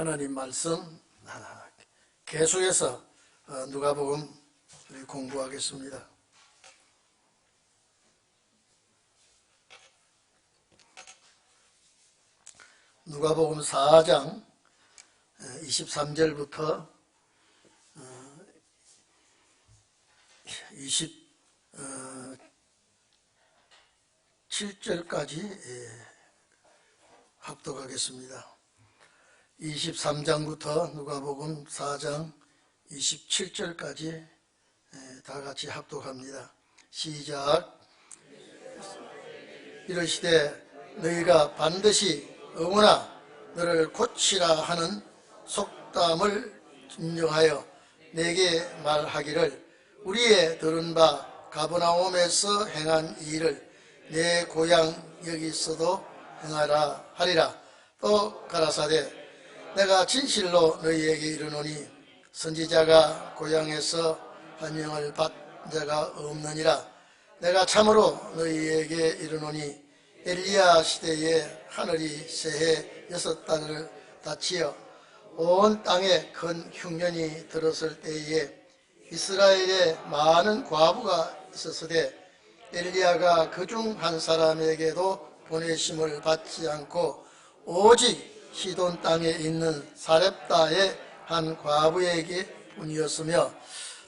하나님 말씀 계속해서 누가복음 공부하겠습니다. 누가복음 4장 23절부터 27절까지 합독하겠습니다. 23장부터 누가복음 4장 27절까지 다 같이 합독합니다. 시작. 이르시되 너희가 반드시 어머나 너를 고치라 하는 속담을 인정하여 내게 말하기를 우리의 들은 바 가버나움에서 행한 이 일을 내 고향 여기서도 행하라 하리라. 또 가라사대 내가 진실로 너희에게 이르노니 선지자가 고향에서 환영을 받은 자가 없느니라. 내가 참으로 너희에게 이르노니 엘리야 시대에 하늘이 새해 6달을 닫히어 온 땅에 큰 흉년이 들었을 때에 이스라엘에 많은 과부가 있었으되 엘리야가 그중 한 사람에게도 보내심을 받지 않고 오직 시돈 땅에 있는 사렙다의 한 과부에게 뿐이었으며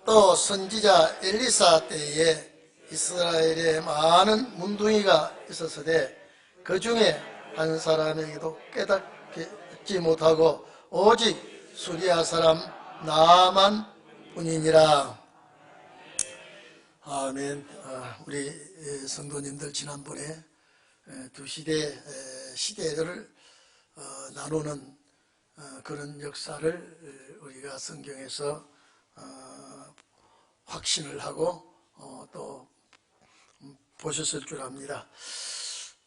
또 선지자 엘리사 때에 이스라엘에 많은 문둥이가 있었으되 그 중에 한 사람에게도 깨닫지 못하고 오직 수리아 사람 나만 뿐이니라. 아멘. 우리 성도님들 지난번에 두 시대를 나누는 그런 역사를 우리가 성경에서 확신을 하고 또 보셨을 줄 압니다.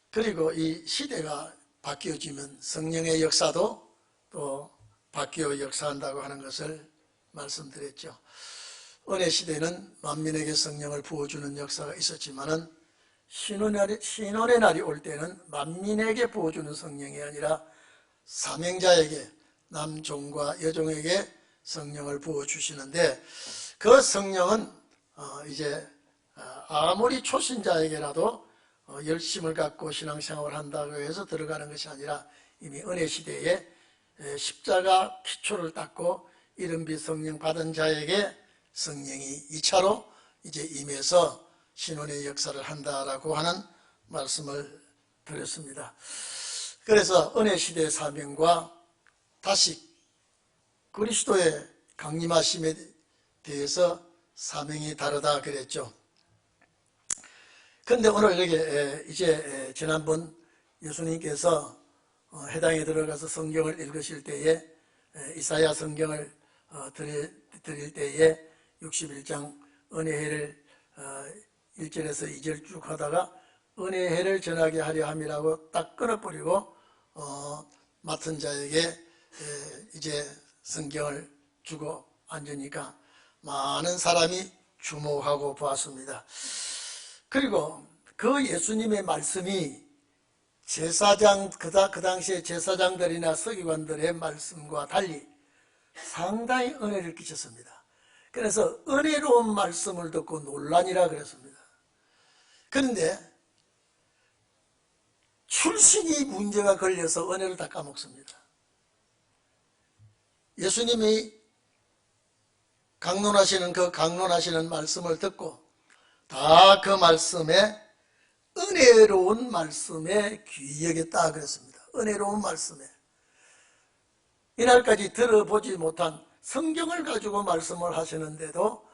그리고 이 시대가 바뀌어지면 성령의 역사도 또 바뀌어 역사한다고 하는 것을 말씀드렸죠. 은혜 시대는 만민에게 성령을 부어주는 역사가 있었지만은 신혼의 날이 올 때는 만민에게 부어주는 성령이 아니라 사명자에게 남종과 여종에게 성령을 부어주시는데 그 성령은 이제 아무리 초신자에게라도 열심을 갖고 신앙생활을 한다고 해서 들어가는 것이 아니라 이미 은혜 시대에 십자가 기초를 닦고 이른빛 성령 받은 자에게 성령이 2차로 이제 임해서 신혼의 역사를 한다라고 하는 말씀을 드렸습니다. 그래서 은혜 시대의 사명과 다시 그리스도의 강림하심에 대해서 사명이 다르다 그랬죠. 그런데 오늘 여기 이제 지난번 예수님께서 해당에 들어가서 성경을 읽으실 때에 이사야 성경을 드릴 때에 61장 은혜해를 1절에서 2절 쭉 하다가 은혜해를 전하게 하려 함이라고 딱 끊어버리고 맡은 자에게 이제 성경을 주고 앉으니까 많은 사람이 주목하고 보았습니다. 그리고 그 예수님의 말씀이 제사장 그 당시에 제사장들이나 서기관들의 말씀과 달리 상당히 은혜를 끼쳤습니다. 그래서 은혜로운 말씀을 듣고 논란이라 그랬습니다. 그런데 출신이 문제가 걸려서 은혜를 다 까먹습니다. 예수님이 강론하시는 말씀을 듣고 다 그 말씀에 은혜로운 말씀에 귀히 여겼다 그랬습니다. 은혜로운 말씀에. 이날까지 들어보지 못한 성경을 가지고 말씀을 하시는데도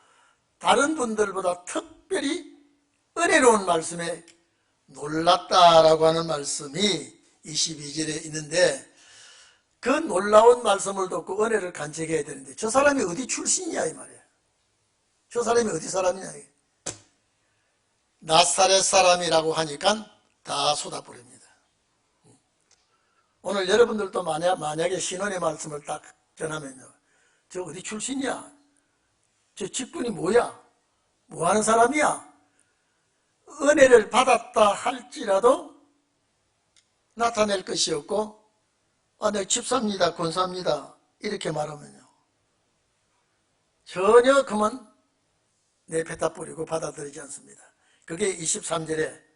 다른 분들보다 특별히 은혜로운 말씀에 놀랐다라고 하는 말씀이 22절에 있는데 그 놀라운 말씀을 듣고 은혜를 간직해야 되는데 저 사람이 어디 출신이야 이 말이에요. 저 사람이 어디 사람이냐 이게. 나사렛 사람이라고 하니까 다 쏟아버립니다. 오늘 여러분들도 만약에 신원의 말씀을 딱 전하면요, 저 어디 출신이야? 저 직분이 뭐야? 뭐 하는 사람이야? 은혜를 받았다 할지라도 나타낼 것이 없고 내 집사입니다, 권사입니다 이렇게 말하면요, 전혀 그만 내뱉어 버리고 받아들이지 않습니다. 그게 23절에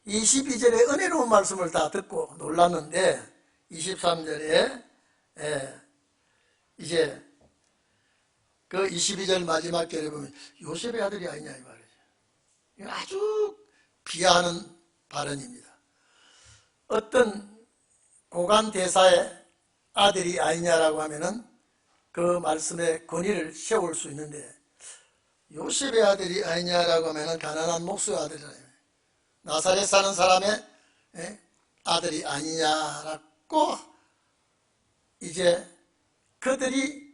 22절에 은혜로운 말씀을 다 듣고 놀랐는데 23절에 이제 그 22절 마지막 절에 보면 요셉의 아들이 아니냐 이 말이죠. 이건 아주 비하하는 발언입니다. 어떤 고관 대사의 아들이 아니냐라고 하면은 그 말씀에 권위를 세울 수 있는데, 요셉의 아들이 아니냐라고 하면은 가난한 목수의 아들이잖아요. 나사렛 사는 사람의 아들이 아니냐라고 이제 그들이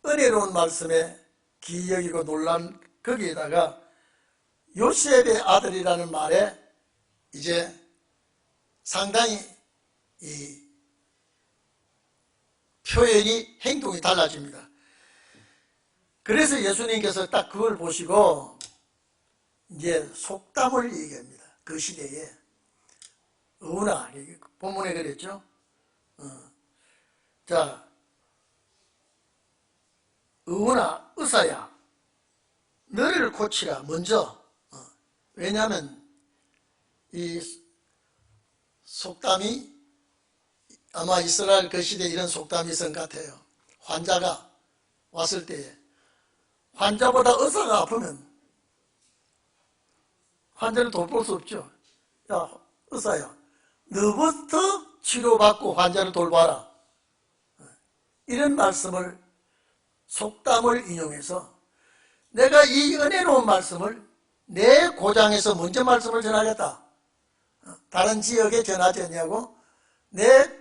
은혜로운 말씀에 귀히 여기고 놀란 거기에다가 요셉의 아들이라는 말에 이제 상당히 이 표현이 행동이 달라집니다. 그래서 예수님께서 딱 그걸 보시고 이제 속담을 얘기합니다. 그 시대에 어우나 본문에 그랬죠. 자, 어우나 의사야 너를 고치라 먼저. 왜냐하면 이 속담이 아마 이스라엘 그 시대에 이런 속담이 있은 것 같아요. 환자가 왔을 때에 환자보다 의사가 아프면 환자를 돌볼 수 없죠. 야, 의사야 너부터 치료받고 환자를 돌봐라. 이런 말씀을, 속담을 인용해서 내가 이 은혜로운 말씀을 내 고장에서 먼저 말씀을 전하겠다. 다른 지역에 전하지 않냐고 내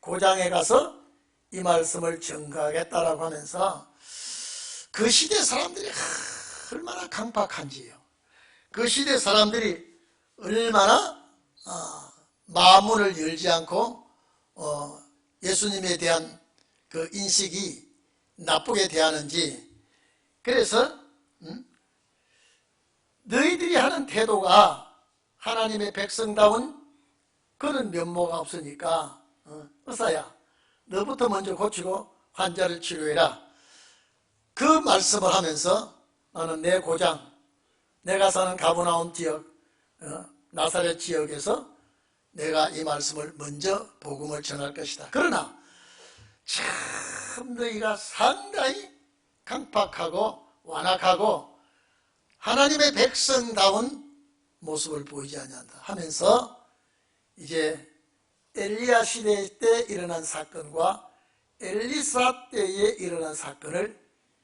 고장에 가서 이 말씀을 전가하겠다라고 하면서 그 시대 사람들이 얼마나 강박한지요. 그 시대 사람들이 얼마나 마음문을 열지 않고 예수님에 대한 그 인식이 나쁘게 대하는지. 그래서 너희들이 하는 태도가 하나님의 백성다운 그런 면모가 없으니까 의사야 너부터 먼저 고치고 환자를 치료해라. 그 말씀을 하면서 나는 내 고장, 내가 사는 가버나움 지역, 나사렛 지역에서 내가 이 말씀을 먼저 복음을 전할 것이다. 그러나 참 너희가 상당히 강팍하고 완악하고 하나님의 백성다운 모습을 보이지 아니한다 하면서 이제 엘리야 시대 때 일어난 사건과 엘리사 때에 일어난 사건을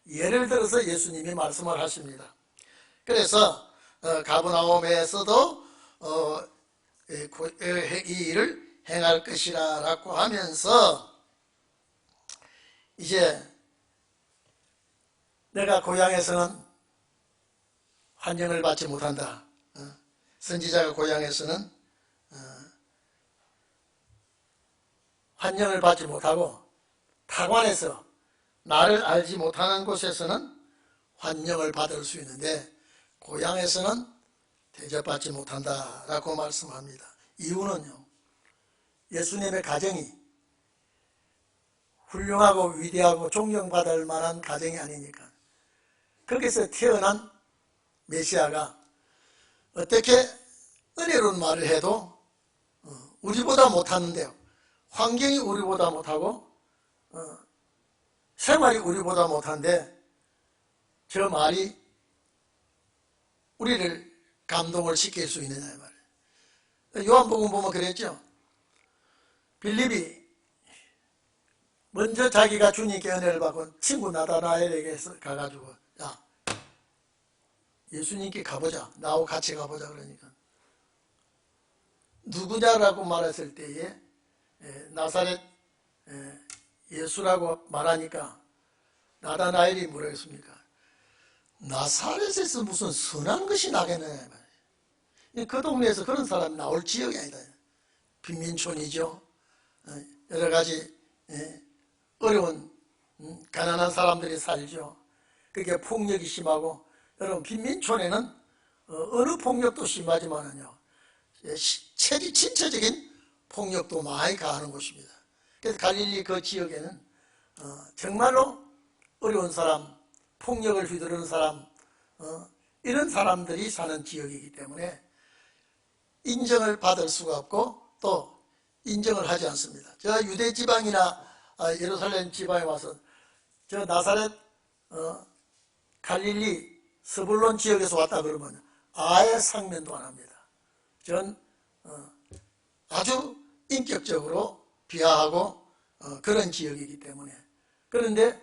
예를 들어서 예수님이 말씀을 하십니다. 그래서 가버나움에서도 이 일을 행할 것이라 라고 하면서 이제 내가 고향에서는 환영을 받지 못한다. 선지자가 고향에서는 환영을 받지 못하고 타관에서 나를 알지 못하는 곳에서는 환영을 받을 수 있는데 고향에서는 대접받지 못한다라고 말씀합니다. 이유는요, 예수님의 가정이 훌륭하고 위대하고 존경받을 만한 가정이 아니니까. 거기서 태어난 메시아가 어떻게 은혜로운 말을 해도 우리보다 못하는데요, 환경이 우리보다 못하고 생활이 우리보다 못한데 저 말이 우리를 감동을 시킬 수 있느냐 이 말이에요. 요한복음 보면 그랬죠. 빌립이 먼저 자기가 주님께 은혜를 받고 친구 나다나엘에게 가가지고 야 예수님께 가보자, 나하고 같이 가보자 그러니까 누구냐라고 말했을 때에 나사렛 예수라고 말하니까 나다나엘이 뭐라 했습니까? 나사렛에서 무슨 선한 것이 나겠느냐. 그 동네에서 그런 사람이 나올 지역이 아니다. 빈민촌이죠. 여러 가지 어려운 가난한 사람들이 살죠. 그게 폭력이 심하고, 여러분 빈민촌에는 어느 폭력도 심하지만은요, 친처적인 폭력도 많이 가하는 곳입니다. 그래서 갈릴리 그 지역에는 정말로 어려운 사람, 폭력을 휘두르는 사람, 이런 사람들이 사는 지역이기 때문에 인정을 받을 수가 없고 또 인정을 하지 않습니다. 저 유대 지방이나 예루살렘 지방에 와서 저 나사렛, 갈릴리, 스불론 지역에서 왔다 그러면 아예 상면도 안 합니다. 전 아주 인격적으로 비하하고 그런 지역이기 때문에. 그런데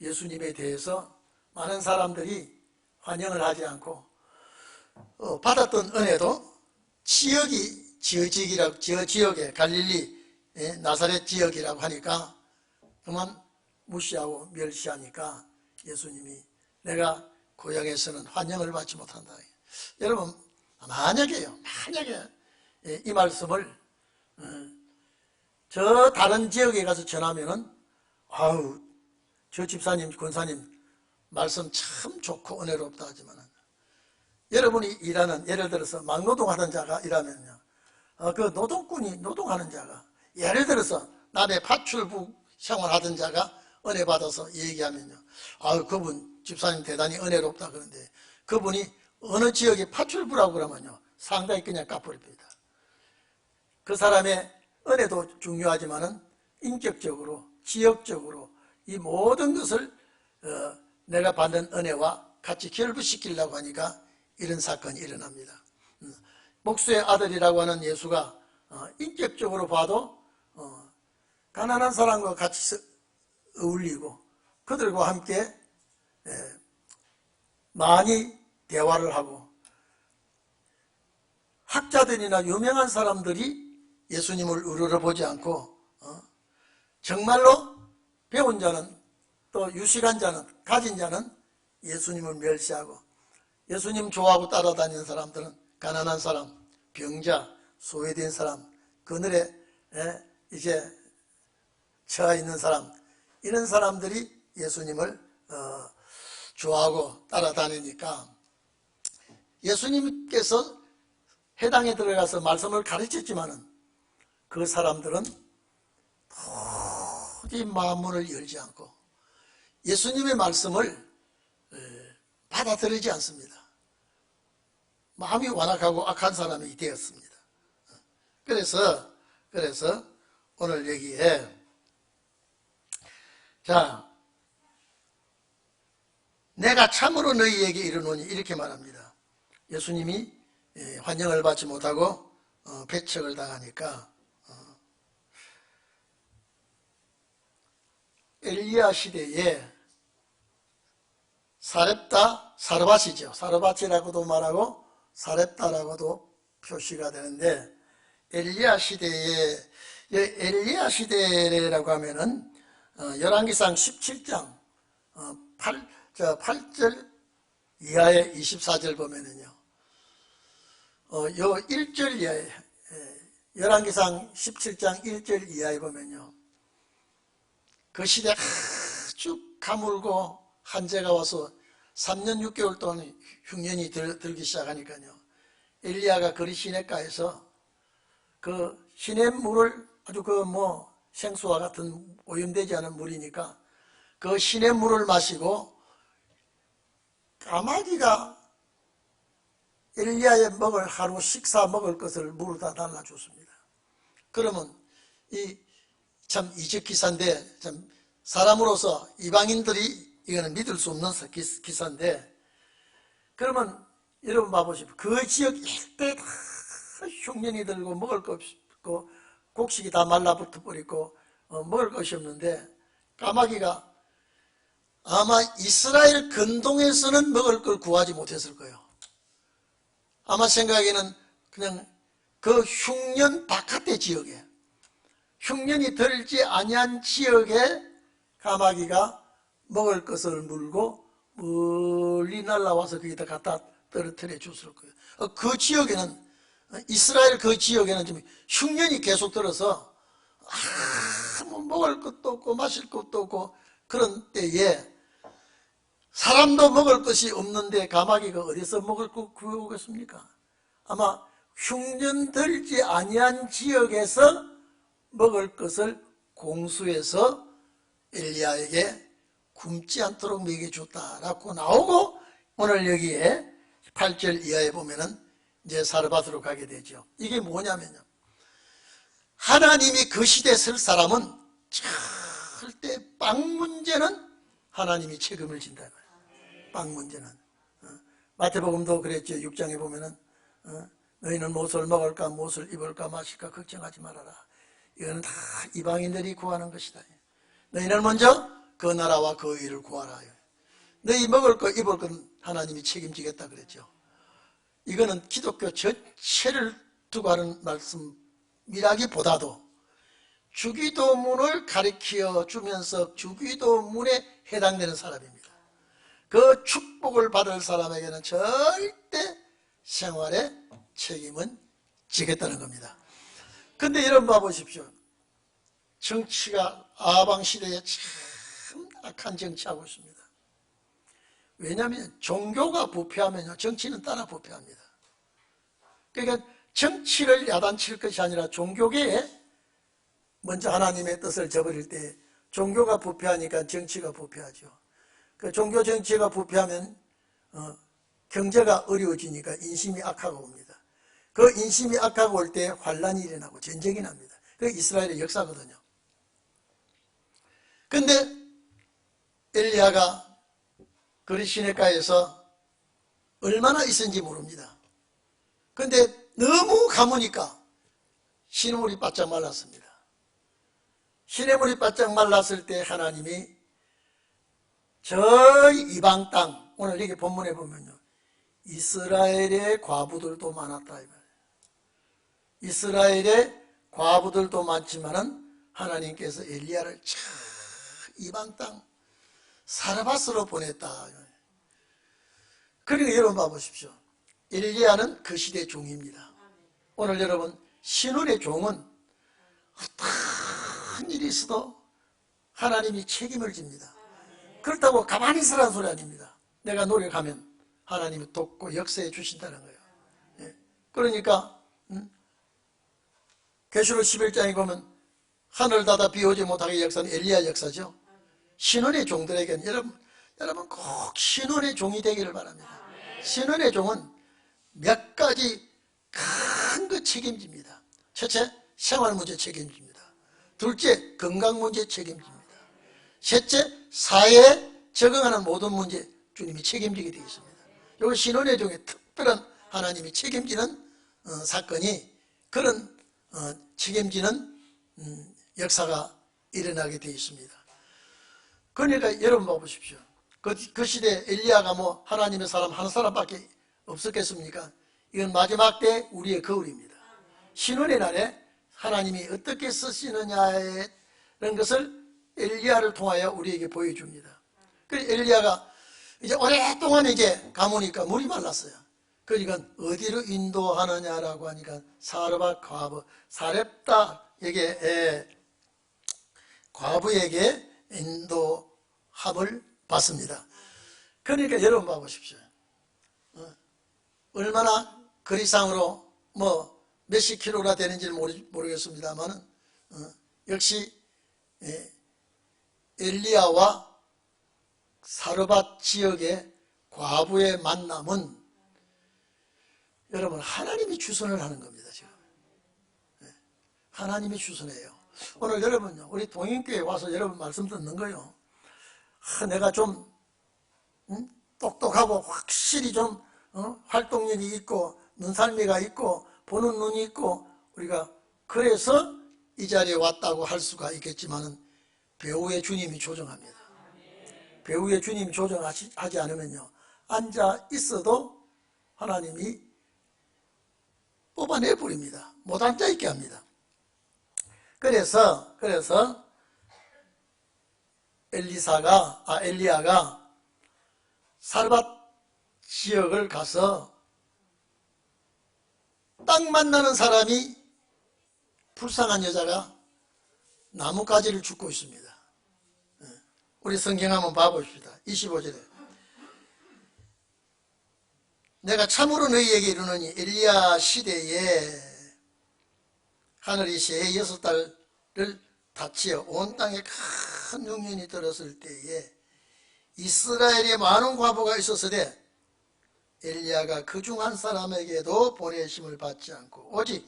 예수님에 대해서 많은 사람들이 환영을 하지 않고 받았던 은혜도 저 지역에 갈릴리 나사렛 지역이라고 하니까 그만 무시하고 멸시하니까 예수님이 내가 고향에서는 환영을 받지 못한다. 여러분 만약에 이 말씀을 저 다른 지역에 가서 전하면은 아우 저 집사님 권사님 말씀 참 좋고 은혜롭다 하지만 여러분이 일하는 예를 들어서 막노동하던 자가 일하면요 그 노동꾼이 노동하는 자가 예를 들어서 남의 파출부 생활하던 자가 은혜 받아서 얘기하면요 아우 그분 집사님 대단히 은혜롭다 그런데 그분이 어느 지역의 파출부라고 그러면요 상당히 그냥 까버립니다. 그 사람의 은혜도 중요하지만은 인격적으로 지역적으로 이 모든 것을 내가 받는 은혜와 같이 결부시키려고 하니까 이런 사건이 일어납니다. 목수의 아들이라고 하는 예수가 인격적으로 봐도 가난한 사람과 같이 어울리고 그들과 함께 많이 대화를 하고 학자들이나 유명한 사람들이 예수님을 우러러보지 않고 정말로 배운 자는 또 유식한 자는 가진 자는 예수님을 멸시하고 예수님 좋아하고 따라다니는 사람들은 가난한 사람, 병자, 소외된 사람, 그늘에 이제 처해 있는 사람 이런 사람들이 예수님을 좋아하고 따라다니니까 예수님께서 회당에 들어가서 말씀을 가르쳤지만은 그 사람들은 도저히 마음문을 열지 않고 예수님의 말씀을 받아들이지 않습니다. 마음이 완악하고 악한 사람이 되었습니다. 그래서 오늘 여기에 자 내가 참으로 너희에게 이르노니 이렇게 말합니다. 예수님이 환영을 받지 못하고 배척을 당하니까 엘리야 시대에 사르밧이죠. 사르밧이라고도 말하고 사렙다라고도 표시가 되는데 엘리야 시대라고 하면은 열왕기상 17장 8절 이하의 24절 보면은요 요 1절 이하에 열왕기상 17장 1절 이하에 보면요 그 시대 아주 가물고 한재가 와서 3년 6개월 동안 흉년이 들기 시작하니까요 엘리야가 그리 시냇가에서 그 시냇물을 아주 생수와 같은 오염되지 않은 물이니까 그 시냇물을 마시고 까마귀가 엘리야의 먹을 하루 식사 먹을 것을 물어다 달라줬습니다. 그러면 이 참 이적기사인데 참 사람으로서 이방인들이 이거는 믿을 수 없는 기사인데 그러면 여러분 봐보십시오. 그 지역 일대 다 흉년이 들고 먹을 것 없고 곡식이 다 말라붙어 버리고 먹을 것이 없는데 까마귀가 아마 이스라엘 근동에서는 먹을 걸 구하지 못했을 거예요. 아마 생각에는 그냥 그 흉년 바깥의 지역에 흉년이 들지 아니한 지역에 까마귀가 먹을 것을 물고 멀리 날아와서 거기다 갖다 떨어뜨려 줬을 거예요. 그 지역에는 이스라엘 그 지역에는 좀 흉년이 계속 들어서 아무 먹을 것도 없고 마실 것도 없고 그런 때에 사람도 먹을 것이 없는데 까마귀가 어디서 먹을 거 구해오겠습니까? 아마 흉년 들지 아니한 지역에서 먹을 것을 공수해서 엘리야에게 굶지 않도록 먹여줬다라고 나오고, 오늘 여기에 8절 이하에 보면은 이제 사르밧으로 가게 되죠. 이게 뭐냐면요, 하나님이 그 시대에 쓸 사람은 절대 빵 문제는 하나님이 책임을 진다. 빵 문제는. 마태복음도 그랬죠. 6장에 보면은 너희는 무엇을 먹을까 무엇을 입을까 마실까 걱정하지 말아라. 이거는 다 이방인들이 구하는 것이다. 너희는 먼저 그 나라와 그 의를 구하라. 너희 먹을 거 입을 건 하나님이 책임지겠다 그랬죠. 이거는 기독교 전체를 두고 하는 말씀이라기보다도 주기도문을 가르쳐 주면서 주기도문에 해당되는 사람입니다. 그 축복을 받을 사람에게는 절대 생활에 책임은 지겠다는 겁니다. 근데 여러분 봐보십시오. 정치가 아방시대에 참 악한 정치하고 있습니다. 왜냐하면 종교가 부패하면요, 정치는 따라 부패합니다. 그러니까 정치를 야단칠 것이 아니라 종교계에 먼저 하나님의 뜻을 저버릴 때 종교가 부패하니까 정치가 부패하죠. 그 종교 정치가 부패하면 경제가 어려워지니까 인심이 악화가 옵니다. 그 인심이 악화가 올 때 환란이 일어나고 전쟁이 납니다. 그게 이스라엘의 역사거든요. 근데 엘리야가 그리 시내가에서 얼마나 있었는지 모릅니다. 근데 너무 가무니까 시냇물이 바짝 말랐습니다. 시냇물이 바짝 말랐을 때 하나님이 저 이방 땅, 오늘 여기 본문에 보면요, 이스라엘의 과부들도 많았다. 이스라엘의 과부들도 많지만은 하나님께서 엘리야를 참 이방 땅 사르밧으로 보냈다. 그러니까 여러분 봐보십시오. 엘리야는 그 시대 종입니다. 오늘 여러분, 신혼의 종은 어떤 일이 있어도 하나님이 책임을 집니다. 그렇다고 가만히 있으라는 소리 아닙니다. 내가 노력하면 하나님이 돕고 역사해 주신다는 거예요. 그러니까 계시록 11장에 보면 하늘 닫아 비 오지 못하게 역사는 엘리야 역사죠. 신혼의 종들에게는 여러분 꼭 신혼의 종이 되기를 바랍니다. 신혼의 종은 몇 가지 큰 거 책임집니다. 첫째, 생활 문제 책임집니다. 둘째, 건강 문제 책임집니다. 셋째, 사회에 적응하는 모든 문제 주님이 책임지게 되어 있습니다. 이거 신혼의 종의 특별한 하나님이 책임지는 사건이, 그런 책임지는 역사가 일어나게 되어 있습니다. 그러니까 여러분 봐보십시오. 그 시대 엘리야가 뭐 하나님의 사람 한 사람밖에 없었겠습니까? 이건 마지막 때 우리의 거울입니다. 신혼의 날에 하나님이 어떻게 쓰시느냐에 이런 것을 엘리야를 통하여 우리에게 보여줍니다. 그래서 엘리야가 이제 오랫동안 이제 가무니까 물이 말랐어요. 그러니까 어디로 인도하느냐라고 하니까 사르밧 과부, 사렙다에게, 과부에게 인도함을 받습니다. 그러니까 여러분 봐보십시오. 얼마나 거리상으로 뭐 몇십 킬로나 되는지는 모르겠습니다만 역시 엘리야와 사르밧 지역의 과부의 만남은 여러분 하나님이 주선을 하는 겁니다. 지금 하나님이 주선해요. 오늘 여러분요, 우리 동인교회 와서 여러분 말씀 듣는 거요, 내가 좀 똑똑하고 확실히 좀 활동력이 있고 눈살미가 있고 보는 눈이 있고 우리가 그래서 이 자리에 왔다고 할 수가 있겠지만은 배후의 주님이 조정합니다. 배후의 주님이 조정하지 않으면요, 앉아 있어도 하나님이 뽑아내 버립니다. 못 앉아 있게 합니다. 그래서 엘리야가 사르밧 지역을 가서 딱 만나는 사람이, 불쌍한 여자가 나뭇가지를 줍고 있습니다. 우리 성경 한번 봐봅시다. 25절에 내가 참으로 너희에게 이르노니 엘리야 시대에 하늘이 새 6달을 닫히어 온 땅에 큰 흉년이 들었을 때에 이스라엘에 많은 과부가 있었으되 엘리야가 그 중 한 사람에게도 보내심을 받지 않고 오직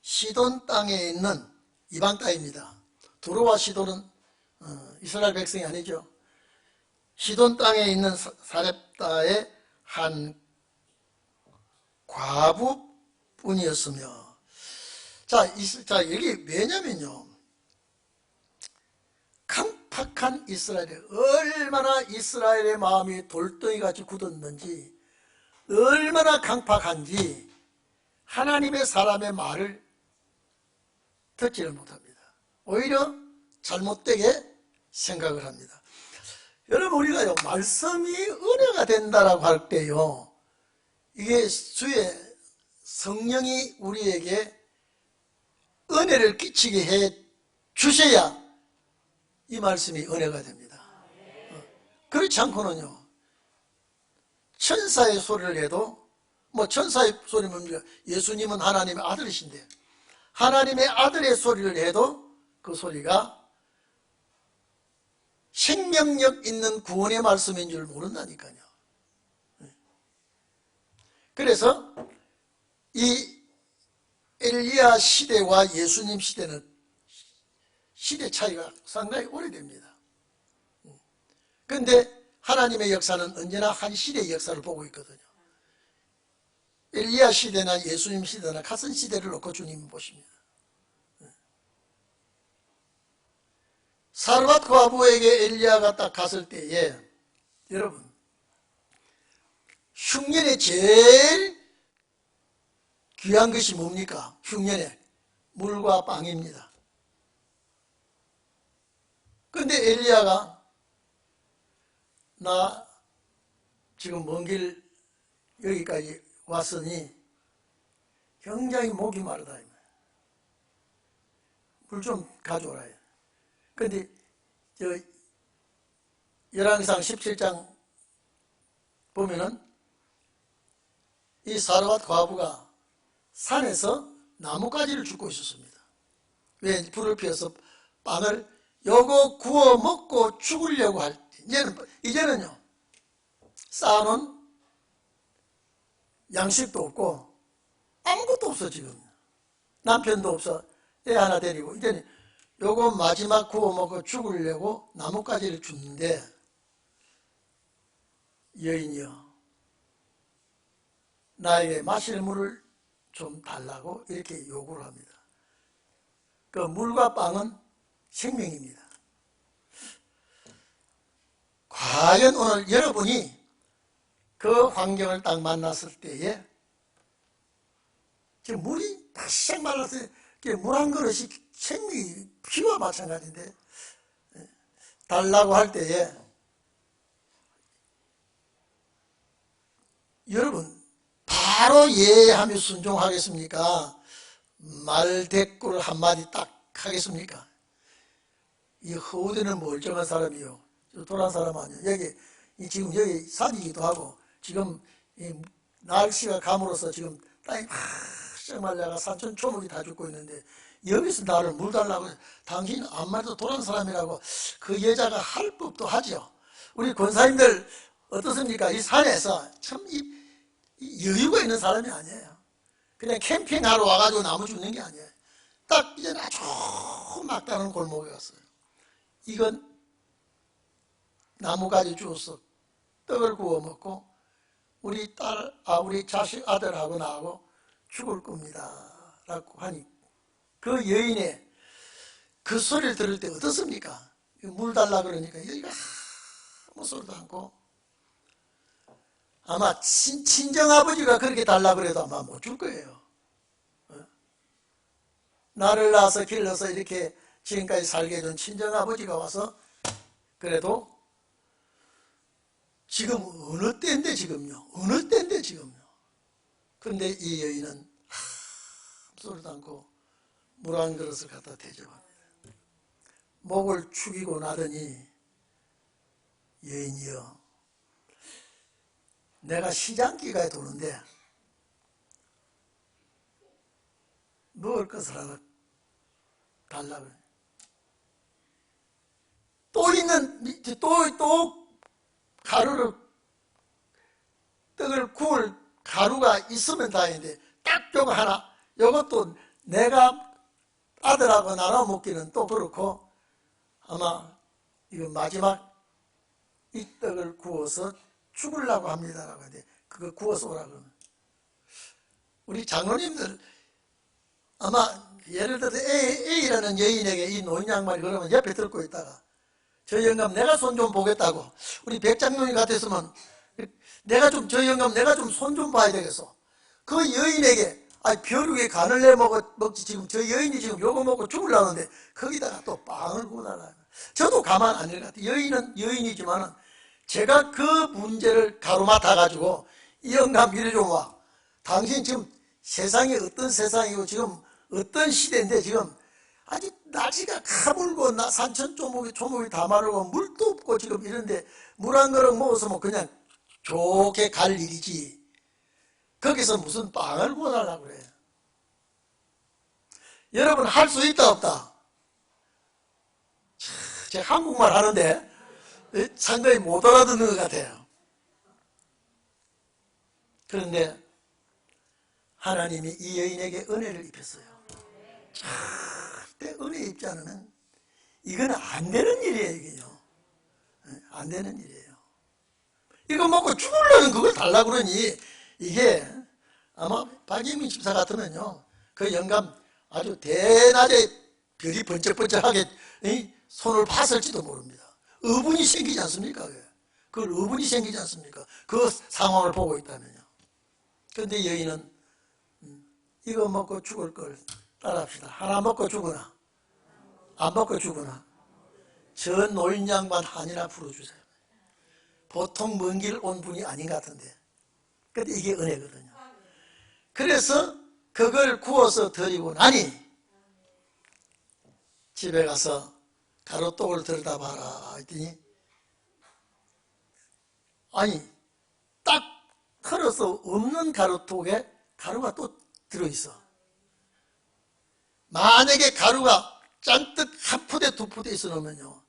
시돈 땅에 있는 이방 땅입니다. 두로와 시돈은 이스라엘 백성이 아니죠. 시돈 땅에 있는 사렙다의 한 과부뿐이었으며, 자, 여기 왜냐면요, 강팍한 이스라엘이 얼마나 이스라엘의 마음이 돌덩이같이 굳었는지, 얼마나 강팍한지 하나님의 사람의 말을 듣지를 못합니다. 오히려 잘못되게 생각을 합니다. 여러분, 우리가요, 말씀이 은혜가 된다라고 할 때요, 이게 주의 성령이 우리에게 은혜를 끼치게 해 주셔야 이 말씀이 은혜가 됩니다. 그렇지 않고는요, 천사의 소리를 해도, 천사의 소리는 뭡니까? 예수님은 하나님의 아들이신데 하나님의 아들의 소리를 해도 그 소리가 생명력 있는 구원의 말씀인 줄 모른다니까요. 그래서 이 엘리야 시대와 예수님 시대는 시대 차이가 상당히 오래됩니다. 그런데 하나님의 역사는 언제나 한 시대의 역사를 보고 있거든요. 엘리야 시대나 예수님 시대나 같은 시대를 놓고 주님은 보십니다. 사르밧 과부에게 엘리야가 딱 갔을 때에, 여러분, 흉년에 제일 귀한 것이 뭡니까? 흉년에 물과 빵입니다. 근데 엘리야가 나 지금 먼 길 여기까지 왔으니 굉장히 목이 마르다, 물 좀 가져오라. 근데 열왕기상 17장 보면은 이 사르밧 과부가 산에서 나뭇가지를 줍고 있었습니다. 왜? 불을 피워서 빵을 요거 구워 먹고 죽으려고 할 때, 이제는요, 쌓아놓은 양식도 없고 아무것도 없어. 지금 남편도 없어. 애 하나 데리고 이제는 요거 마지막 구워 먹고 죽으려고 나뭇가지를 줍는데, 여인이여, 나에게 마실 물을 좀 달라고 이렇게 요구를 합니다. 그 물과 빵은 생명입니다. 과연 오늘 여러분이 그 환경을 딱 만났을 때에, 지금 물이 바싹 말라서 물 한 그릇이 생명이, 피와 마찬가지인데, 달라고 할 때에 여러분 바로 예하며 순종하겠습니까? 말대꾸를 한마디 딱 하겠습니까? 이 허우대는 멀쩡한 사람이요, 돌아온 사람 아니에요. 지금 여기 산이기도 하고, 지금 이 날씨가 감으로써 지금 땅이 바짝 말라가 산천 초목이 다 죽고 있는데, 여기서 나를 물 달라고, 당신 아무 말도 돌아온 사람이라고 그 여자가 할 법도 하죠. 우리 권사님들 어떻습니까? 이 산에서 참 이 여유가 있는 사람이 아니에요. 그냥 캠핑하러 와가지고 나무 줍는 게 아니에요. 딱 이제 아주 막다른 골목에 갔어요. 이건 나무가지 주워서 떡을 구워 먹고 우리 자식 아들하고 나하고 죽을 겁니다 라고 하니, 그 여인의 그 소리를 들을 때 어떻습니까? 물 달라 그러니까 여기가 아무 소리도 않고, 아마 친정아버지가 그렇게 달라 그래도 아마 못 줄 거예요. 나를 낳아서 길러서 이렇게 지금까지 살게 해준 친정아버지가 와서 그래도, 지금 어느 때인데 지금요, 어느 때인데 지금요. 근데 이 여인은 아무 소리도 않고 물 한 그릇을 갖다 대접합니다. 목을 축이고 나더니, 여인이여, 내가 시장기가에 도는데 먹을 것을 하나 달라고. 또 있는, 또 가루를, 떡을 구울 가루가 있으면 다행인데, 딱 요거 하나, 요것도 내가 아들하고 나눠 먹기는 또 그렇고, 아마 이거 마지막 이 떡을 구워서 죽으려고 합니다라고 하는데, 그거 구워서 오라고. 우리 장로님들 아마 예를 들어서 A라는 여인에게 이 노인 양반이 그러면 옆에 듣고 있다가, 저 영감 내가 손 좀 보겠다고, 우리 백장로님 같았으면 저 영감 내가 좀 손 좀 봐야 되겠어. 그 여인에게 벼룩에 간을 내 먹지, 지금 저 여인이 지금 요거 먹고 죽으려는데 거기다가 또 빵을 구워달라. 저도 가만 안 될 것 같아요. 여인은 여인이지만은 제가 그 문제를 가로맡아 가지고, 이 영감 이리 좀 와. 당신 지금 세상이 어떤 세상이고 지금 어떤 시대인데, 지금 아직 날씨가 가물고 산천 조목이 다 마르고 물도 없고 지금 이런데 물 한 그릇 먹어서 뭐 그냥 좋게 갈 일이지, 거기서 무슨 빵을 구워달라고 그래. 여러분 할 수 있다 없다? 제가 한국말 하는데 상당히 못 알아듣는 것 같아요. 그런데 하나님이 이 여인에게 은혜를 입혔어요. 절대 은혜 입지 않으면 이건 안 되는 일이에요. 이게요, 안 되는 일이에요. 이거 먹고 죽으려는 그걸 달라고 그러니, 이게 아마 박예민 집사 같으면요, 그 영감 아주 대낮에 별이 번쩍번쩍하게 손을 봤을지도 모릅니다. 의분이 생기지 않습니까? 그걸 의분이 생기지 않습니까? 그 상황을 보고 있다면요. 그런데 여인은 이거 먹고 죽을 걸 따라합시다. 하나 먹고 죽으나 안 먹고 죽으나 저 노인 양반 한이나 풀어주세요. 보통 먼 길 온 분이 아닌 것 같은데, 근데 이게 은혜거든요. 그래서 그걸 구워서 드리고 나니 집에 가서 가루떡을 들여다봐라 했더니, 딱 털어서 없는 가루떡에 가루가 또 들어있어. 만약에 가루가 잔뜩 한 푸대 두 푸대 있어 놓으면요,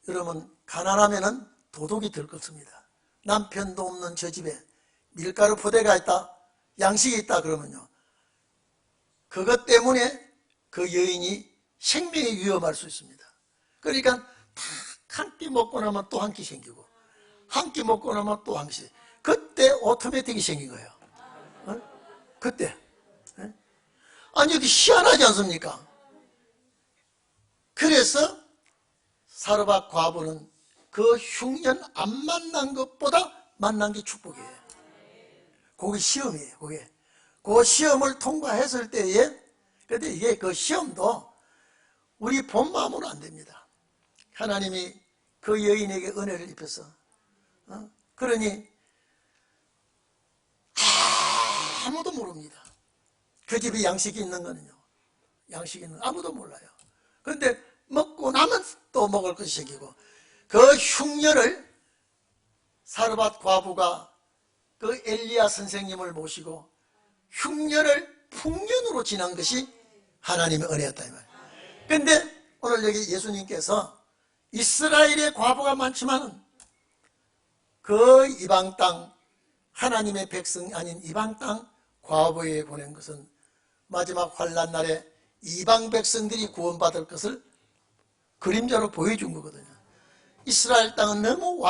여러분 가난하면은 도둑이 들것입니다. 남편도 없는 저 집에 밀가루 푸대가 있다, 양식이 있다 그러면요, 그것 때문에 그 여인이 생명이 위험할 수 있습니다. 그러니까 딱 한 끼 먹고 나면 또 한 끼 생기고, 한 끼 먹고 나면 또 한 끼. 그때 오토매틱이 생긴 거예요. 그때. 아니, 이게 희한하지 않습니까? 그래서 사르밧 과부는 그 흉년 안 만난 것보다 만난 게 축복이에요. 그게 시험이에요. 그 시험을 통과했을 때에, 근데 이게 그 시험도 우리 본 마음으로 안 됩니다. 하나님이 그 여인에게 은혜를 입혀서, 그러니 아무도 모릅니다. 그 집에 양식이 있는 거는요, 양식이 있는 아무도 몰라요. 그런데 먹고 나면 또 먹을 것이 생기고, 그 흉년을 사르밧 과부가 그 엘리야 선생님을 모시고 흉년을 풍년으로 지난 것이 하나님의 은혜였다 이 말이에요. 그런데 오늘 여기 예수님께서 이스라엘의 과부가 많지만 그 이방 땅, 하나님의 백성이 아닌 이방 땅 과부에 보낸 것은 마지막 환난 날에 이방 백성들이 구원받을 것을 그림자로 보여준 거거든요. 이스라엘 땅은 너무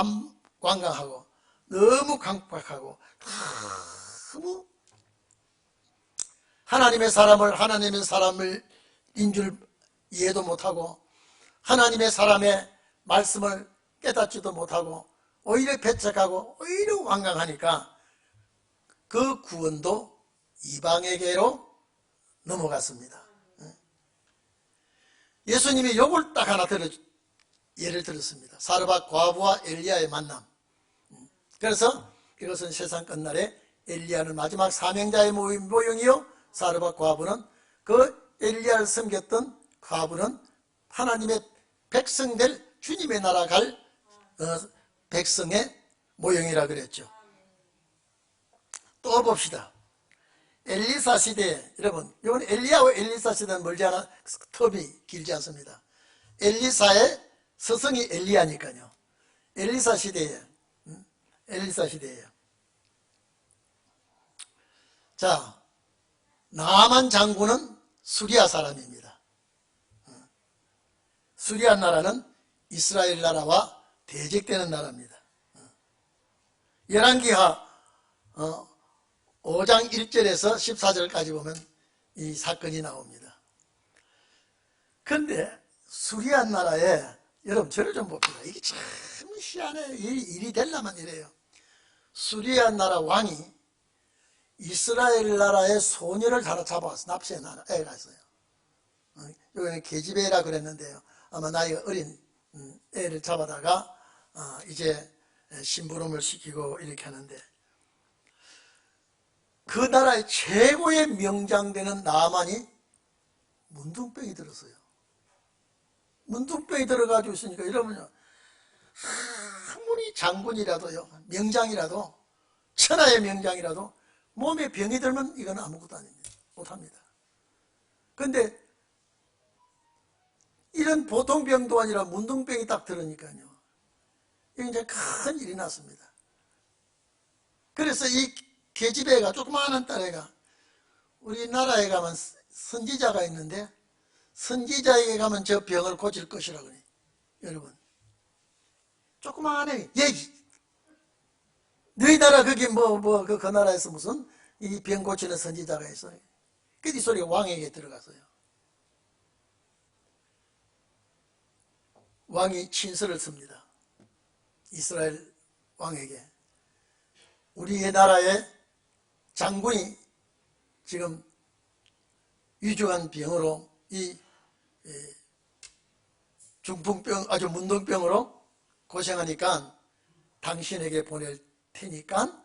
완강하고 너무 강팍하고 너무 하나님의 사람을 인줄 이해도 못하고 하나님의 사람의 말씀을 깨닫지도 못하고 오히려 배척하고 오히려 완강하니까 그 구원도 이방에게로 넘어갔습니다. 예수님이 요걸 딱 하나 예를 들었습니다. 사르밧 과부와 엘리야의 만남. 그래서 이것은 세상 끝날에 엘리야는 마지막 사명자의 모형이요, 사르밧 과부는 그 엘리야를 섬겼던 과부는 하나님의 백성될 주님의 나라 갈 백성의 모형이라 그랬죠. 또 봅시다. 엘리사 시대에, 여러분, 이건 엘리야와 엘리사 시대는 멀지 않아 텀이 길지 않습니다. 엘리사의 스승이 엘리야니까요. 엘리사 시대에, 엘리사 시대에요. 자, 나만 장군은 수리아 사람입니다. 수리아 나라는 이스라엘 나라와 대적되는 나라입니다. 열왕기하 5장 1절에서 14절까지 보면 이 사건이 나옵니다. 그런데 수리아 나라에, 여러분 저를 좀 봅시다. 이게 참 희한해. 일이 되려면 이래요. 수리아 나라 왕이 이스라엘 나라의 소녀를 잡아와서 납치해 갔어요. 여기는 계집애라 그랬는데요. 아마 나이가 어린 애를 잡아다가 이제 심부름을 시키고 이렇게 하는데, 그 나라의 최고의 명장되는 나만이 문둥병이 들었어요. 문둥병이 들어가지고 있으니까 여러분요, 아무리 장군이라도요, 명장이라도, 천하의 명장이라도 몸에 병이 들면 이건 아무것도 아닙니다. 못합니다. 그런데 이런 보통 병도 아니라 문둥병이 딱 들으니까요, 이게 이제 큰 일이 났습니다. 그래서 이 계집애가, 조그마한 딸애가, 우리나라에 가면 선지자가 있는데 선지자에게 가면 저 병을 고칠 것이라고 그래요. 여러분, 조그마한 애, 너희 나라 거기 그 나라에서 무슨 이 병 고치는 선지자가 있어요. 그 이 소리가 왕에게 들어갔어요. 왕이 친서를 씁니다. 이스라엘 왕에게. 우리의 나라의 장군이 지금 위중한 병으로, 이 중풍병, 아주 문둥병으로 고생하니까 당신에게 보낼 테니까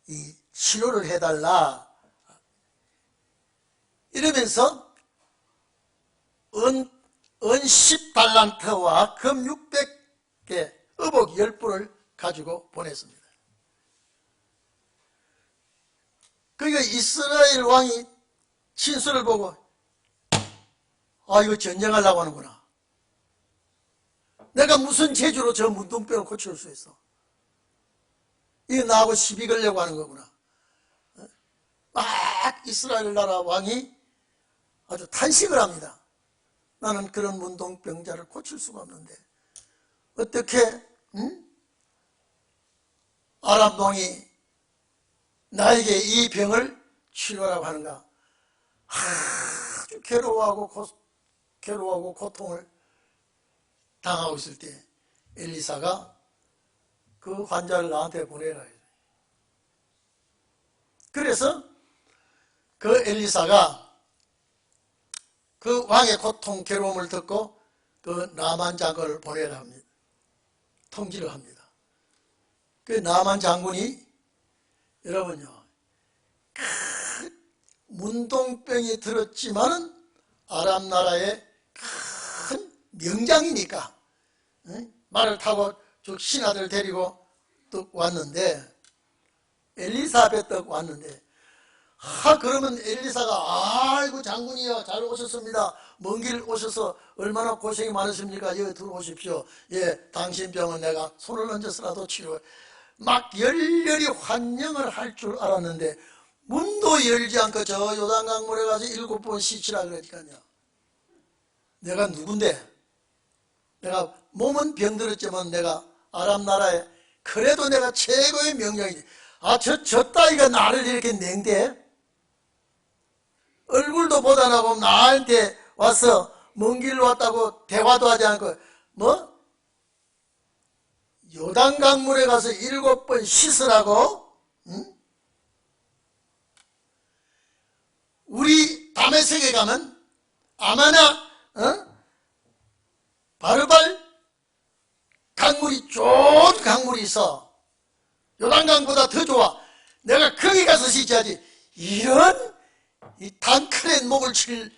이 치료를 해달라. 이러면서 은 10달란트와 금 600개, 의복 10부를 가지고 보냈습니다. 그러니까 이스라엘 왕이 친서를 보고, 이거 전쟁하려고 하는구나. 내가 무슨 재주로 저 문둥병을 고칠 수 있어? 이거 나하고 시비 걸려고 하는 거구나. 막 이스라엘 나라 왕이 아주 탄식을 합니다. 나는 그런 문둥병자를 고칠 수가 없는데 어떻게 아람 왕이 나에게 이 병을 치료하라고 하는가. 아주 괴로워하고 고통을 당하고 있을 때 엘리사가 그 환자를 나한테 보내라. 그래서 그 엘리사가 그 왕의 고통, 괴로움을 듣고 그 나만 장군을 보내라 합니다. 통지를 합니다. 그 나만 장군이, 여러분요, 문둥병이 들었지만은 아람 나라의 큰 명장이니까 말을 타고 쭉 신하들 데리고 또 왔는데, 엘리사벳 떡 왔는데, 그러면 엘리사가, 아이고 장군이요, 잘 오셨습니다. 먼 길 오셔서 얼마나 고생이 많으십니까? 여기 들어오십시오. 예, 당신 병은 내가 손을 얹어서라도 치료해. 막 열렬히 환영을 할 줄 알았는데 문도 열지 않고 저 요단강물에 가서 7번 씻으라 그러니까요. 내가 누군데? 내가 몸은 병들었지만 내가 아람 나라에, 그래도 내가 최고의 명령이지. 저 따위가 나를 이렇게 냉대? 얼굴도 보다 나고 나한테 와서 먼 길로 왔다고 대화도 하지 않고 요단강물에 가서 7번 씻으라고? 응? 우리 다메섹에 가면 아마나 바르발 강물이, 좋은 강물이 있어. 요단강보다 더 좋아. 내가 거기 가서 씻어야지. 이런 이 단칼에 목을 칠,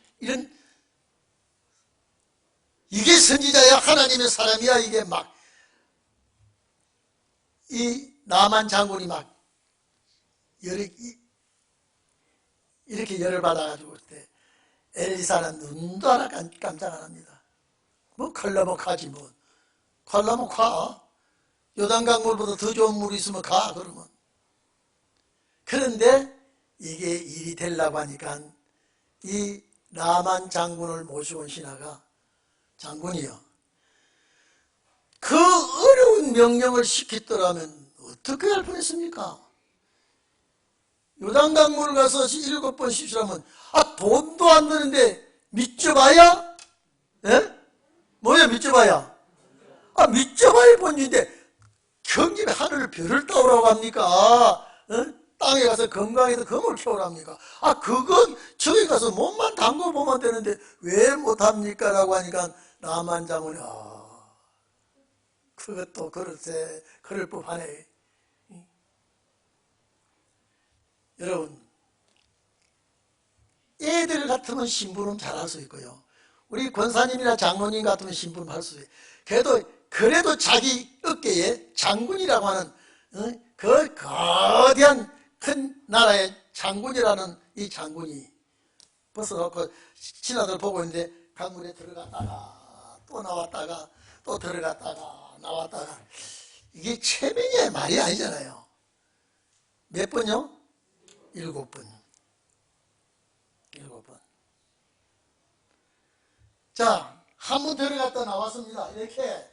이게 선지자야? 하나님의 사람이야? 이게 이 나만 장군이 이렇게 열을 받아가지고 그때 엘리사는 눈도 하나 깜짝 안 합니다. 뭐 갈라면 가지 뭐. 갈라면 가. 요단강물보다 더 좋은 물이 있으면 가 그러면. 그런데 이게 일이 되려고 하니까 이 나만 장군을 모시고 온 신하가 장군이요. 그 어려운 명령을 시켰더라면 어떻게 할 뻔했습니까? 요단강물을 가서 7번 씹으라면 돈도 안 드는데 믿져봐야? 예? 뭐야 믿져봐야? 믿져봐야 본인인데 경집에 하늘 별을 따오라고 합니까? 땅에 가서 건강해서 금을 캐오랍니까? 그거 저기 가서 몸만 담궈보면 되는데 왜 못합니까? 라고 하니까 나만 장군이 그것도 그럴세 그럴 법하네. 여러분 애들 같으면 신부름 잘할 수 있고요. 우리 권사님이나 장로님 같으면 신부름 할 수 있어요. 그래도 자기 어깨에 장군이라고 하는 그 거대한 큰 나라의 장군이라는 이 장군이 벗어놓고 신하들 보고 있는데 강물에 들어갔다가 또 나왔다가 또 들어갔다가 나왔다가 이게 체면의 말이 아니잖아요. 몇 번요? 7번. 7번. 자, 한 번 들어갔다 나왔습니다. 이렇게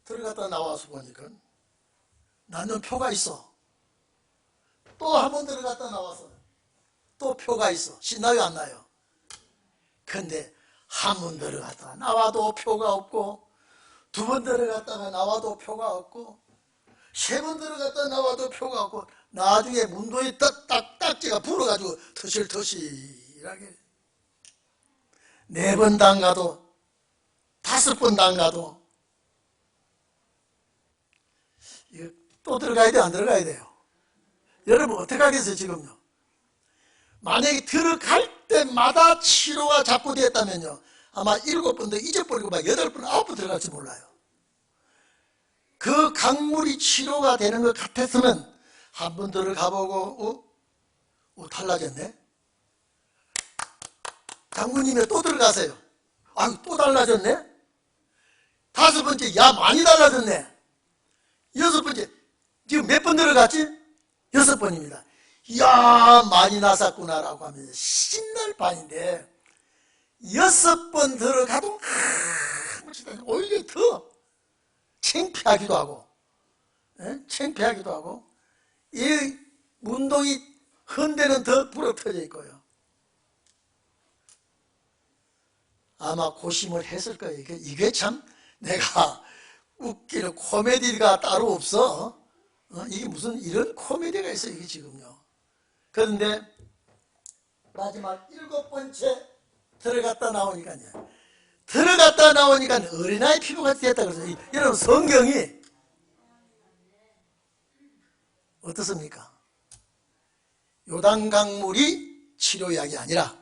들어갔다 나와서 보니까 나는 표가 있어. 또 한 번 들어갔다 나와서 또 표가 있어. 신나요 안 나요? 근데 한 번 들어갔다가 나와도 표가 없고, 두 번 들어갔다가 나와도 표가 없고, 세 번 들어갔다 나와도 표가 없고, 나중에 문도에 딱지가 불어가지고 터실터실하게 4번 담가도 5번 담가도 이거 또 들어가야 돼요? 안 들어가야 돼요? 여러분 어떻게 하겠어요 지금요? 만약에 들어갈 때마다 치료가 자꾸 됐다면요 아마 7번도 잊어버리고 막 8번, 9번 들어갈지 몰라요. 그 강물이 치료가 되는 것 같았으면 한 번 들어가보고 달라졌네? 장군님이 또 들어가세요. 또 달라졌네? 5번째, 많이 달라졌네. 6번째, 지금 몇 번 들어갔지? 6번입니다. 많이 나섰구나라고 하면서 신날 판인데 6번 들어가도 오히려 더 창피하기도 하고, 창피하기도 하고, 이 문동이 헌데는 더 부러뜨져 있고요. 아마 고심을 했을 거예요. 이게 참 내가 웃기는 코미디가 따로 없어. 이게 무슨 이런 코미디가 있어 이게 지금요. 그런데 마지막 7번째 들어갔다 나오니까요. 들어갔다 나오니까 어린아이 피부같이 됐다 그래서 여러분 성경이 어떻습니까? 요단강물이 치료약이 아니라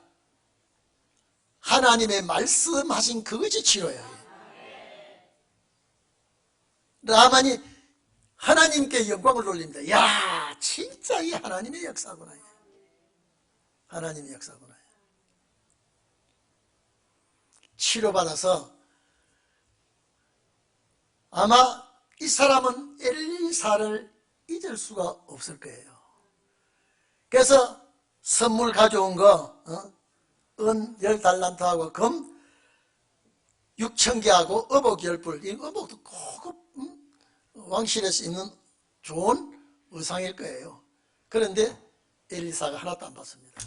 하나님의 말씀하신 그것이 치료약이에요. 나만이 하나님께 영광을 돌립니다. 야, 진짜 이 하나님의 역사구나. 하나님의 역사구나. 치료받아서 아마 이 사람은 엘리사를 잊을 수가 없을 거예요. 그래서 선물 가져온 거, 은 10달란트하고 금 6,000개하고 어복 10불, 이 어복도 고급 왕실에서 입는 좋은 의상일 거예요. 그런데 엘리사가 하나도 안 받습니다.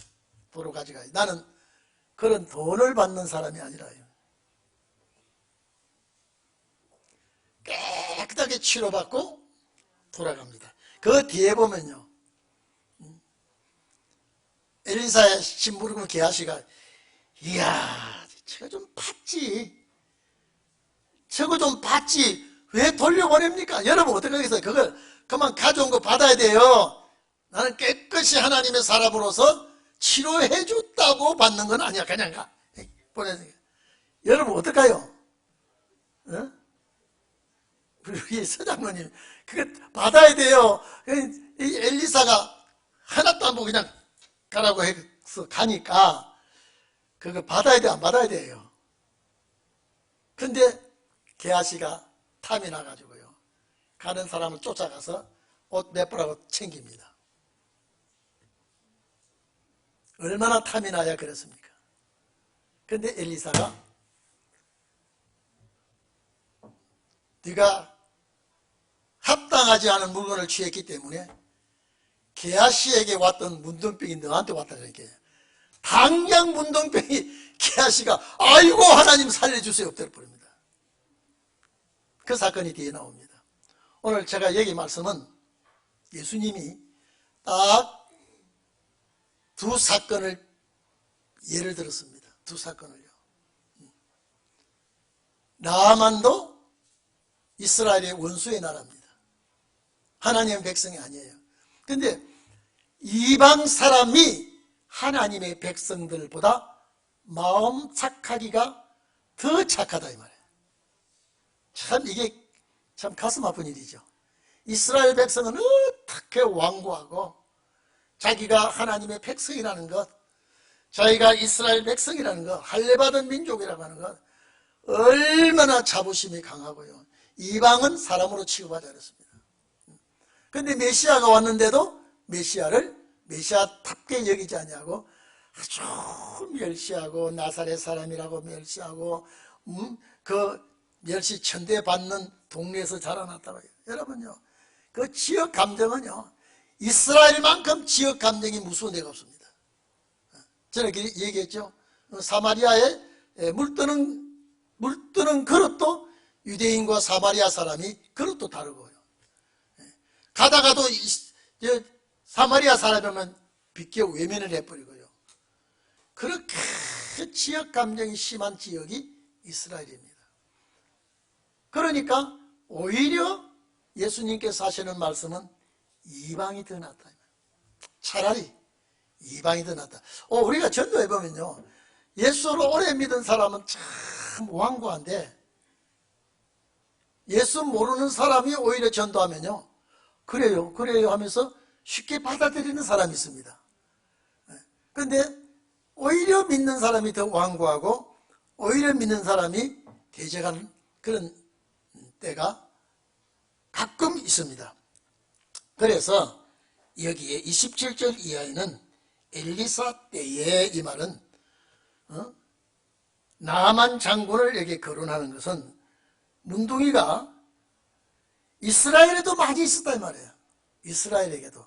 도로 가져가요. 나는 그런 돈을 받는 사람이 아니라요. 깨끗하게 치료받고 돌아갑니다. 그 뒤에 보면요, 엘리사의 심부름을 게하시가 이야 저거 좀 봤지, 저거 좀 봤지 왜 돌려보냅니까? 여러분 어떻게 하겠어요? 그걸 그만 가져온 거 받아야 돼요. 나는 깨끗이 하나님의 사람으로서 치료해 줬다고 받는 건 아니야. 그냥 가 보내세요. 여러분 어떡해요? 우리 서장로님 그거 받아야 돼요. 이 엘리사가 하나도 안 보고 그냥 가라고 해서 가니까 그거 받아야 돼, 안 받아야 돼요? 근데 게하시가 탐이 나가지고요, 가는 사람을 쫓아가서 옷 몇 벌하고 챙깁니다. 얼마나 탐이 나야 그랬습니까? 근데 엘리사가 네가 합당하지 않은 물건을 취했기 때문에 게하시에게 왔던 문둥병이 너한테 왔다 그러니까 당장 문둥병이 게하시가 아이고 하나님 살려주세요 엎드려버립니다. 그 사건이 뒤에 나옵니다. 오늘 제가 여기 말씀은 예수님이 딱 두 사건을 예를 들었습니다. 두 사건을요. 나아만도 이스라엘의 원수의 나라입니다. 하나님의 백성이 아니에요. 근데 이방 사람이 하나님의 백성들보다 마음 착하기가 더 착하다 이 말이에요. 참 이게 참 가슴 아픈 일이죠. 이스라엘 백성은 어떻게 완고하고 자기가 하나님의 백성이라는 것, 자기가 이스라엘 백성이라는 것, 할례받은 민족이라고 하는 것 얼마나 자부심이 강하고요, 이방은 사람으로 취급하지 않았습니다. 그런데 메시아가 왔는데도 메시아를 메시아답게 여기지 않냐고 아주 멸시하고 나사렛 사람이라고 멸시하고 그 멸시 천대받는 동네에서 자라났다고 해요. 여러분요, 그 지역 감정은요 이스라엘만큼 지역 감정이 무서운 데가 없습니다. 저는 얘기했죠. 사마리아에 물뜨는 그릇도 유대인과 사마리아 사람이 그릇도 다르고요. 가다가도 사마리아 사람이면 비껴 외면을 해버리고요. 그렇게 지역 감정이 심한 지역이 이스라엘입니다. 그러니까 오히려 예수님께서 하시는 말씀은 이방이 더 낫다. 차라리 이방이 더 낫다. 우리가 전도해보면요, 예수를 오래 믿은 사람은 참 완고한데 예수 모르는 사람이 오히려 전도하면요, 그래요 하면서 쉽게 받아들이는 사람이 있습니다. 그런데 오히려 믿는 사람이 더 완고하고 오히려 믿는 사람이 대적하는 그런 때가 가끔 있습니다. 그래서 여기에 27절 이하에는 엘리사 때에, 이 말은 나아만 장군을 여기 거론하는 것은 문둥이가 이스라엘에도 많이 있었다 이 말이에요. 이스라엘에게도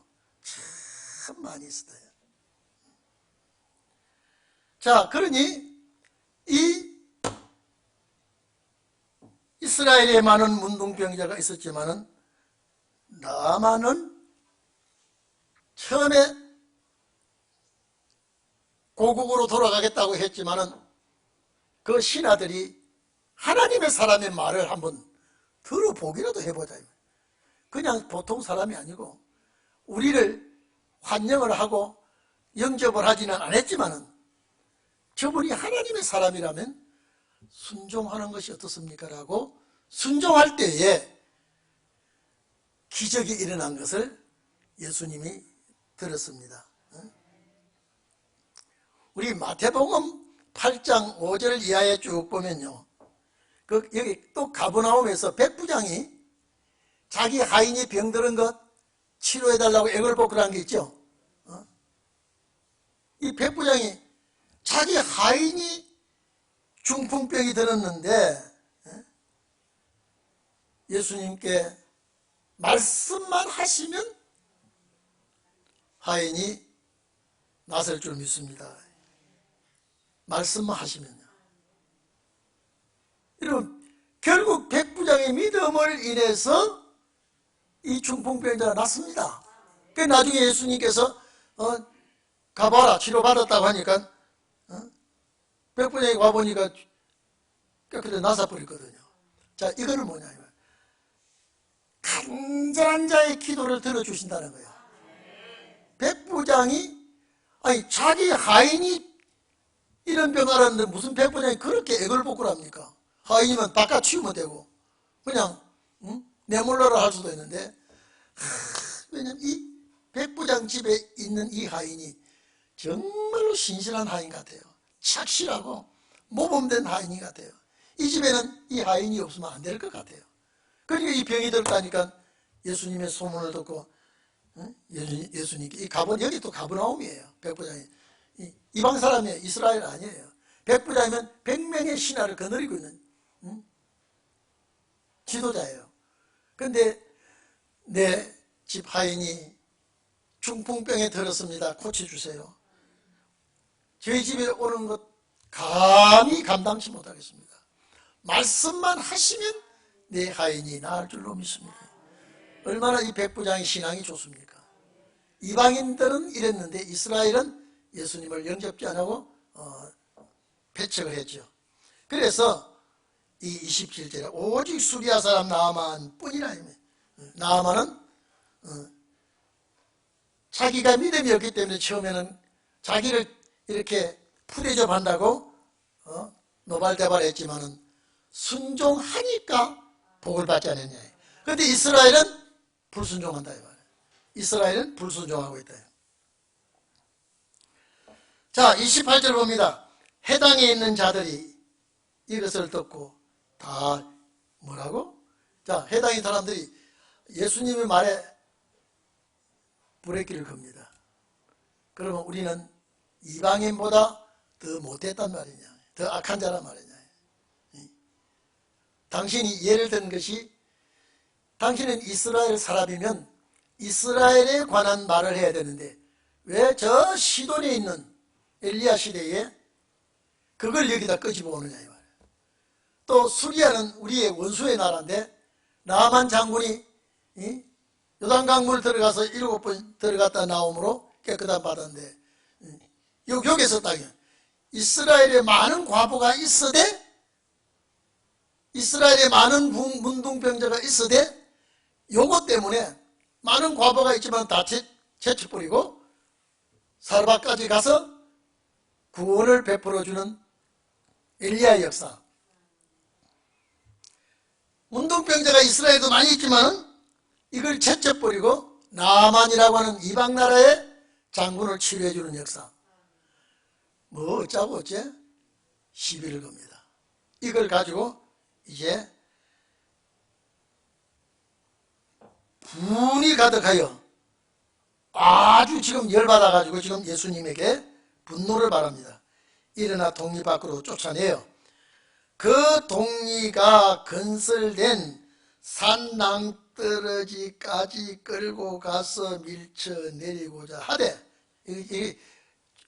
참 많이 있었다. 자, 그러니 이 이스라엘에 많은 문둥병자가 있었지만은 나아만은 처음에 고국으로 돌아가겠다고 했지만은 그 신하들이 하나님의 사람의 말을 한번 들어보기라도 해보자. 그냥 보통 사람이 아니고 우리를 환영을 하고 영접을 하지는 않았지만은 저분이 하나님의 사람이라면 순종하는 것이 어떻습니까? 라고 순종할 때에 기적이 일어난 것을 예수님이 들었습니다. 우리 마태복음 8장 5절 이하에 쭉 보면요, 여기 또 가버나움에서 백부장이 자기 하인이 병들은 것 치료해달라고 액을 볶으라는 게 있죠. 이 백부장이 자기 하인이 중풍병이 들었는데 예수님께 말씀만 하시면 하인이 낫을 줄 믿습니다. 말씀만 하시면요. 여러분, 결국 백부장의 믿음을 인해서 이 중풍병자가 낫습니다. 그 나중에 예수님께서 가봐라 치료받았다고 하니까 백부장이 와보니까 깨끗이 나서버렸거든요. 자, 이거는 뭐냐, 간절한 자의 기도를 들어주신다는 거예요. 백부장이, 아니 자기 하인이 이런 병 알았는데 무슨 백부장이 그렇게 액을 볶으랍니까? 하인이면 바깥 치우면 되고 그냥 내몰라라 할 수도 있는데, 왜냐면 이 백부장 집에 있는 이 하인이 정말로 신실한 하인 같아요. 착실하고 모범된 하인이 같아요. 이 집에는 이 하인이 없으면 안 될 것 같아요. 그러니까 이 병이 들었다니까 예수님의 소문을 듣고 예수님께, 이 여기 또 가버나움이에요. 백부장이 이방 사람이에요. 이스라엘 아니에요. 백부장이면 100명의 신하를 거느리고 있는 지도자예요. 근데 내 집 하인이 중풍병에 들었습니다. 고쳐주세요. 저희 집에 오는 것 감히 감당치 못하겠습니다. 말씀만 하시면 내 하인이 나을 줄로 믿습니다. 얼마나 이 백부장의 신앙이 좋습니까? 이방인들은 이랬는데 이스라엘은 예수님을 영접지 안 하고 배척을 했죠. 그래서 이 27절에 오직 수리아 사람 나아만 뿐이라. 나아만은 자기가 믿음이 없기 때문에 처음에는 자기를 이렇게 푸대접 한다고 노발대발했지만은 순종하니까 복을 받지 않았냐. 그런데 이스라엘은 불순종한다 이 말이에요. 이스라엘은 불순종하고 있다. 자, 28절 봅니다. 해당에 있는 자들이 이것을 듣고 다 뭐라고? 자, 해당의 사람들이 예수님의 말에 브레이크를 겁니다. 그러면 우리는 이방인보다 더 못됐단 말이냐, 더 악한 자란 말이냐. 당신이 예를 든 것이, 당신은 이스라엘 사람이면 이스라엘에 관한 말을 해야 되는데 왜 저 시돈에 있는 엘리야 시대에 그걸 여기다 끄집어 오느냐 이 말이에요. 또 수리아는 우리의 원수의 나라인데 나만 장군이 요단강물 들어가서 7번 들어갔다 나옴으로 깨끗한 바다인데 여기서 딱 이스라엘에 많은 과부가 있으되, 이스라엘에 많은 문둥병자가 있으되 요것 때문에 많은 과부가 있지만 다 제쳐버리고 사르밧까지 가서 구원을 베풀어주는 엘리야의 역사. 문둥병자가 이스라엘에도 많이 있지만 이걸 제쳐버리고 나만이라고 하는 이방 나라의 장군을 치료해주는 역사. 뭐 어쩌고 어째? 시비를 겁니다. 이걸 가지고 이제 분이 가득하여 아주 지금 열받아가지고 지금 예수님에게 분노를 바랍니다. 일어나 동리 밖으로 쫓아내요. 그 동리가 건설된 산 낭떠러지까지 끌고 가서 밀쳐내리고자 하되,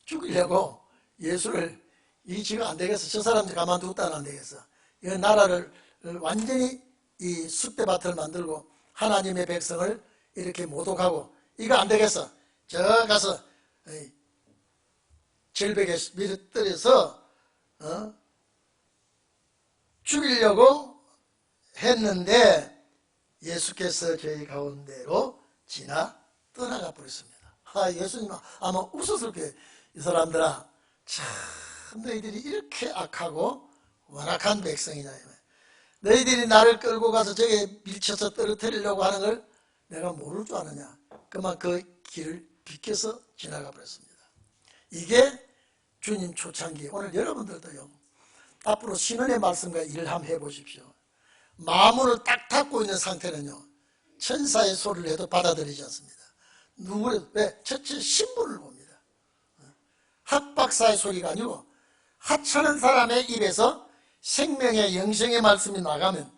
죽이려고 예수를, 이 지금 안 되겠어. 저 사람들 가만두었다는 안 되겠어. 이 나라를 완전히 이 숫대밭을 만들고 하나님의 백성을 이렇게 모독하고, 이거 안 되겠어. 저 가서 절벽에 밀어뜨려서 죽이려고 했는데 예수께서 저희 가운데로 지나 떠나가 버렸습니다. 예수님 아마 웃었을 거예요. 이 사람들아, 참 너희들이 이렇게 악하고 완악한 백성이냐. 너희들이 나를 끌고 가서 저게 밀쳐서 떨어뜨리려고 하는 걸 내가 모를 줄 아느냐. 그만 그 길을 비켜서 지나가 버렸습니다. 이게 주님 초창기. 오늘 여러분들도요, 앞으로 신원의 말씀과 일을 한번 해보십시오. 마음을 딱 닫고 있는 상태는요, 천사의 소리를 해도 받아들이지 않습니다. 누구를, 왜? 첫째 신분을 봅니다. 학박사의 소리가 아니고 하찮은 사람의 입에서 생명의 영생의 말씀이 나가면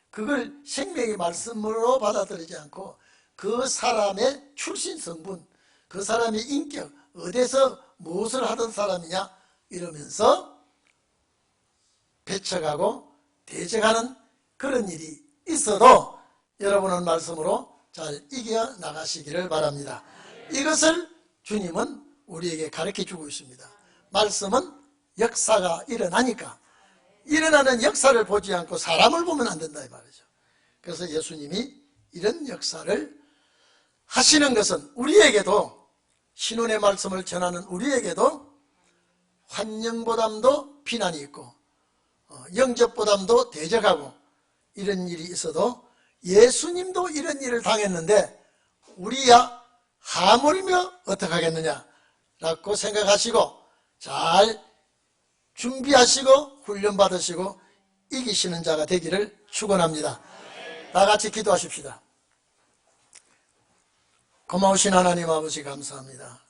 그걸 생명의 말씀으로 받아들이지 않고 그 사람의 출신 성분, 그 사람의 인격, 어디서 무엇을 하던 사람이냐 이러면서 배척하고 대적하는 그런 일이 있어도 여러분은 말씀으로 잘 이겨나가시기를 바랍니다. 이것을 주님은 우리에게 가르쳐주고 있습니다. 말씀은 역사가 일어나니까 일어나는 역사를 보지 않고 사람을 보면 안 된다 이 말이죠. 그래서 예수님이 이런 역사를 하시는 것은 우리에게도, 신론의 말씀을 전하는 우리에게도 환영보담도 비난이 있고 영접보담도 대적하고 이런 일이 있어도 예수님도 이런 일을 당했는데 우리야 하물며 어떡하겠느냐라고 생각하시고 잘 준비하시고 훈련 받으시고 이기시는 자가 되기를 축원합니다. 다 같이 기도하십시다. 고마우신 하나님 아버지 감사합니다.